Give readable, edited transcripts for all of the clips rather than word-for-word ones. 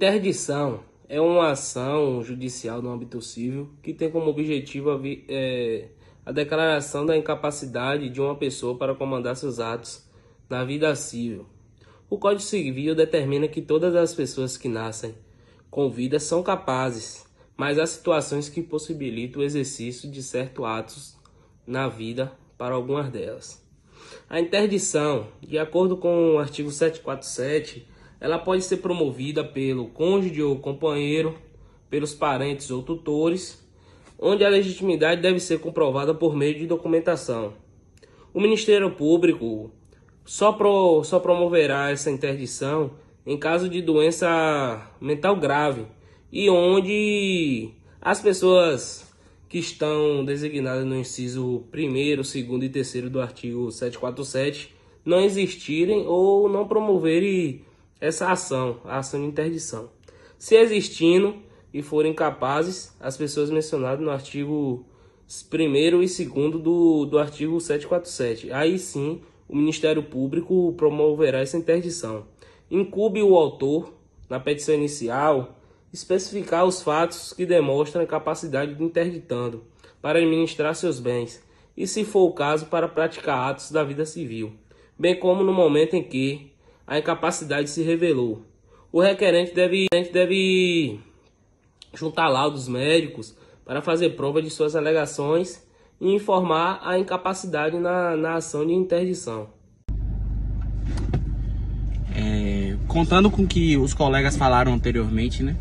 Interdição é uma ação judicial no âmbito civil que tem como objetivo a declaração da incapacidade de uma pessoa para comandar seus atos na vida civil. O Código Civil determina que todas as pessoas que nascem com vida são capazes, mas há situações que possibilitam o exercício de certos atos na vida para algumas delas. A interdição, de acordo com o artigo 747, ela pode ser promovida pelo cônjuge ou companheiro, pelos parentes ou tutores, onde a legitimidade deve ser comprovada por meio de documentação. O Ministério Público só promoverá essa interdição em caso de doença mental grave e onde as pessoas que estão designadas no inciso 1º, 2º e 3º do artigo 747 não existirem ou não promoverem essa ação, a ação de interdição. Se existindo e forem capazes, as pessoas mencionadas no artigo 1º e 2º do artigo 747, aí sim o Ministério Público promoverá essa interdição. Incumbe o autor, na petição inicial, especificar os fatos que demonstram a capacidade de interditando para administrar seus bens e, se for o caso, para praticar atos da vida civil, bem como no momento em que a incapacidade se revelou. O requerente deve juntar laudos médicos para fazer prova de suas alegações e informar a incapacidade na ação de interdição. Contando com o que os colegas falaram anteriormente, né?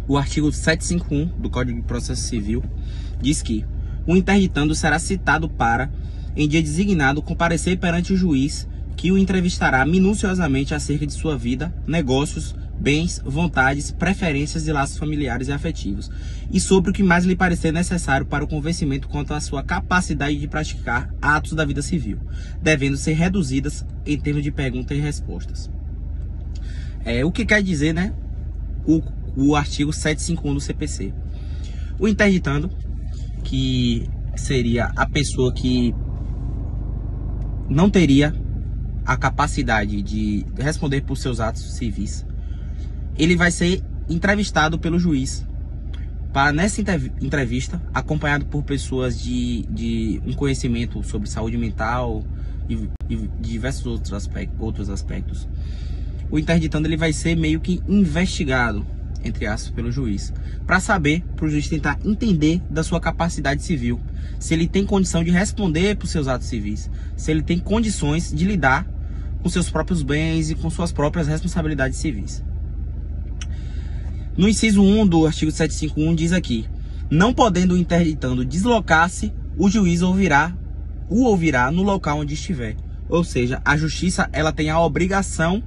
O artigo 751 do Código de Processo Civil diz que o interditando será citado para, em dia designado, comparecer perante o juiz que o entrevistará minuciosamente acerca de sua vida, negócios, bens, vontades, preferências e laços familiares e afetivos, e sobre o que mais lhe parecer necessário para o convencimento quanto à sua capacidade de praticar atos da vida civil, devendo ser reduzidas em termos de perguntas e respostas. O que quer dizer, né, o artigo 751 do CPC? O interditando, que seria a pessoa que não teria a capacidade de responder por seus atos civis, ele vai ser entrevistado pelo juiz. Para nessa entrevista, acompanhado por pessoas de um conhecimento sobre saúde mental e diversos outros aspectos, o interditando ele vai ser meio que investigado, entre aspas, pelo juiz, para saber, para o juiz tentar entender da sua capacidade civil, se ele tem condição de responder por seus atos civis, se ele tem condições de lidar com seus próprios bens e com suas próprias responsabilidades civis. No inciso 1 do artigo 751 diz aqui: não podendo o interditando deslocar-se, o juiz o ouvirá no local onde estiver. Ou seja, a justiça ela tem a obrigação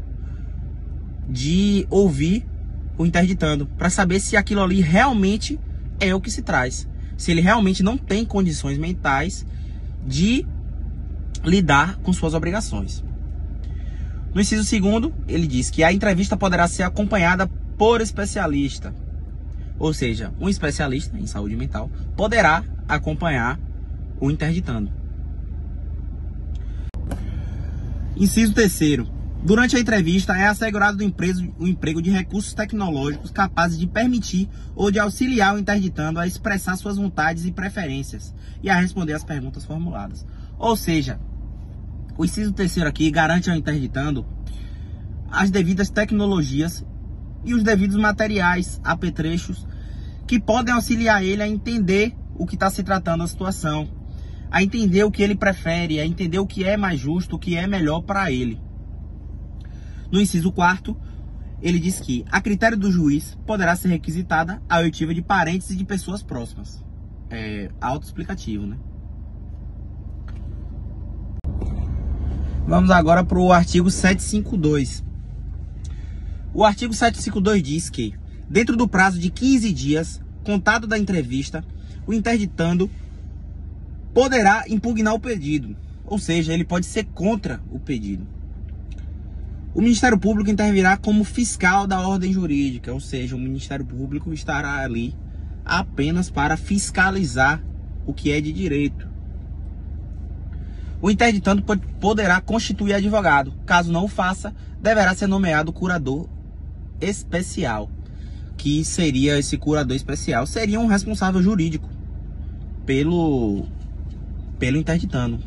de ouvir o interditando para saber se aquilo ali realmente é o que se traz, se ele realmente não tem condições mentais de lidar com suas obrigações. No inciso 2º, ele diz que a entrevista poderá ser acompanhada por especialista. Ou seja, um especialista em saúde mental poderá acompanhar o interditando. Inciso 3º. Durante a entrevista é assegurado o emprego de recursos tecnológicos capazes de permitir ou de auxiliar o interditando a expressar suas vontades e preferências e a responder às perguntas formuladas. Ou seja, o inciso 3º aqui garante ao interditando as devidas tecnologias e os devidos materiais, apetrechos, que podem auxiliar ele a entender o que está se tratando a situação, a entender o que ele prefere, a entender o que é mais justo, o que é melhor para ele. No inciso 4º, ele diz que, a critério do juiz, poderá ser requisitada a oitiva de parentes e de pessoas próximas. É autoexplicativo, né? Vamos agora para o artigo 752. O artigo 752 diz que, dentro do prazo de 15 dias, contado da entrevista, o interditando poderá impugnar o pedido. Ou seja, ele pode ser contra o pedido. O Ministério Público intervirá como fiscal da ordem jurídica, ou seja, o Ministério Público estará ali apenas para fiscalizar o que é de direito. O interditando poderá constituir advogado. Caso não o faça, deverá ser nomeado curador especial, que seria esse curador especial, seria um responsável jurídico pelo interditando.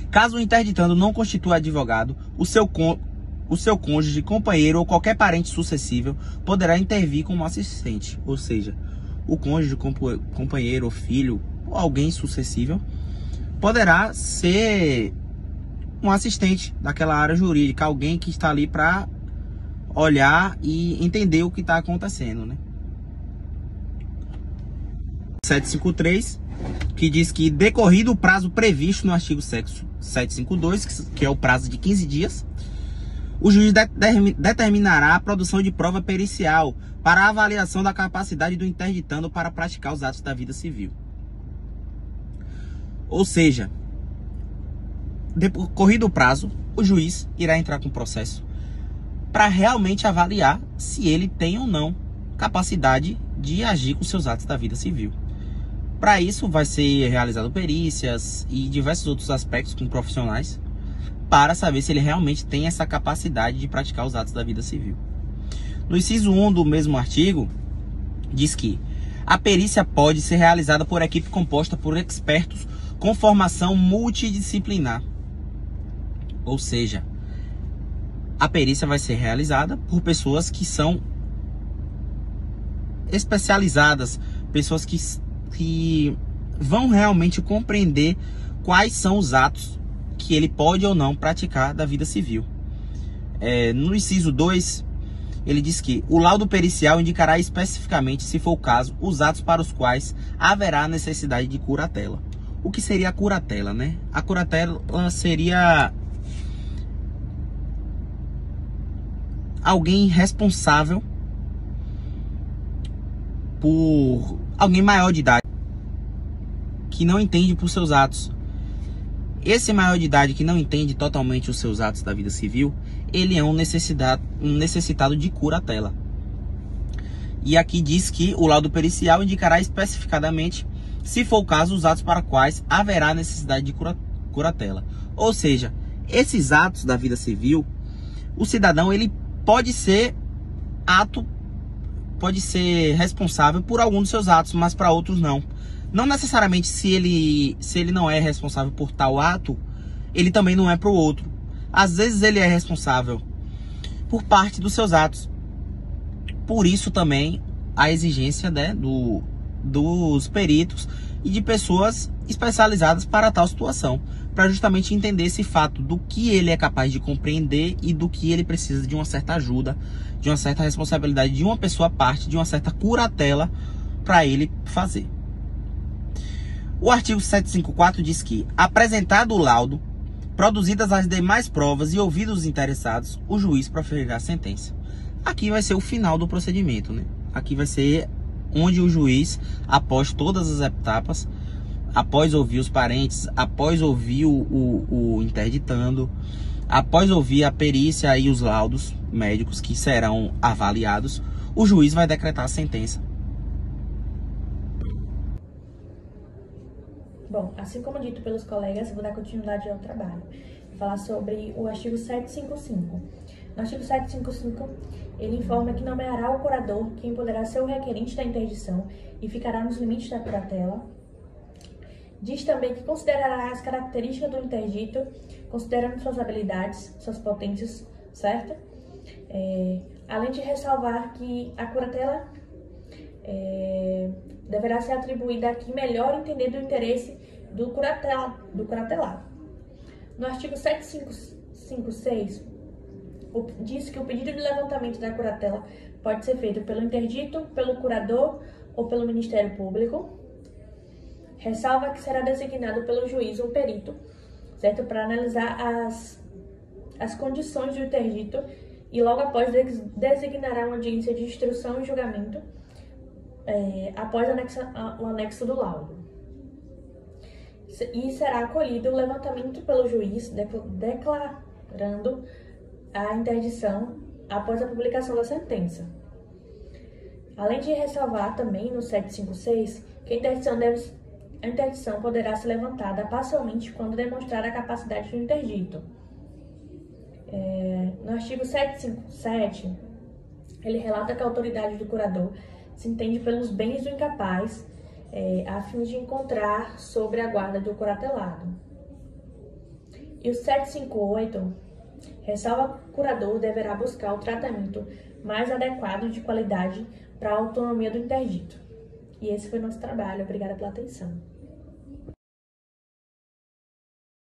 Caso o interditando não constitua advogado, o seu cônjuge, companheiro ou qualquer parente sucessível poderá intervir como assistente, ou seja, o cônjuge, companheiro ou filho ou alguém sucessível poderá ser um assistente daquela área jurídica, alguém que está ali para olhar e entender o que está acontecendo, né? 753, que diz que decorrido o prazo previsto no artigo 752, que é o prazo de 15 dias, o juiz determinará a produção de prova pericial para a avaliação da capacidade do interditando para praticar os atos da vida civil. Ou seja, decorrido o prazo, o juiz irá entrar com o processo para realmente avaliar se ele tem ou não capacidade de agir com seus atos da vida civil. Para isso, vai ser realizado perícias e diversos outros aspectos com profissionais para saber se ele realmente tem essa capacidade de praticar os atos da vida civil. No inciso 1 do mesmo artigo, diz que a perícia pode ser realizada por equipe composta por expertos com formação multidisciplinar. Ou seja, a perícia vai ser realizada por pessoas que são especializadas, pessoas que vão realmente compreender quais são os atos que ele pode ou não praticar da vida civil. No inciso 2, ele diz que o laudo pericial indicará especificamente, se for o caso, os atos para os quais haverá necessidade de curatela. O que seria a curatela, né? A curatela seria alguém responsável por alguém maior de idade que não entende por seus atos. Esse maior de idade que não entende totalmente os seus atos da vida civil, ele é um necessitado de curatela. E aqui diz que o laudo pericial indicará especificadamente, se for o caso, os atos para quais haverá necessidade de curatela. Ou seja, esses atos da vida civil, o cidadão ele pode ser responsável por algum dos seus atos, mas para outros não. Não necessariamente se ele não é responsável por tal ato, ele também não é para o outro. Às vezes ele é responsável por parte dos seus atos. Por isso também a exigência, né, dos peritos e de pessoas especializadas para tal situação, para justamente entender esse fato do que ele é capaz de compreender e do que ele precisa de uma certa ajuda, de uma certa responsabilidade de uma pessoa à parte, de uma certa curatela para ele fazer. O artigo 754 diz que, apresentado o laudo, produzidas as demais provas e ouvidos os interessados, o juiz proferirá a sentença. Aqui vai ser o final do procedimento, né? Aqui vai ser onde o juiz, após todas as etapas, após ouvir os parentes, após ouvir o interditando, após ouvir a perícia e os laudos médicos que serão avaliados, o juiz vai decretar a sentença. Bom, assim como dito pelos colegas, vou dar continuidade ao trabalho. Vou falar sobre o artigo 755. No artigo 755, ele informa que nomeará o curador quem poderá ser o requerente da interdição e ficará nos limites da curatela. Diz também que considerará as características do interdito, considerando suas habilidades, suas potências, certo? Além de ressalvar que a curatela deverá ser atribuída a quem melhor entender do interesse do curatelado. No artigo 756, diz que o pedido de levantamento da curatela pode ser feito pelo interdito, pelo curador ou pelo Ministério Público. Ressalva que será designado pelo juiz ou perito, certo? Para analisar as condições do interdito e logo após designará uma audiência de instrução e julgamento após o anexo do laudo. E será acolhido o levantamento pelo juiz, declarando a interdição após a publicação da sentença. Além de ressalvar também no 756 que a interdição poderá ser levantada parcialmente quando demonstrar a capacidade do interdito. No artigo 757, ele relata que a autoridade do curador se entende pelos bens do incapaz, a fim de encontrar sobre a guarda do curatelado. E o 758 ressalva que o curador deverá buscar o tratamento mais adequado e de qualidade para a autonomia do interdito. E esse foi o nosso trabalho. Obrigada pela atenção.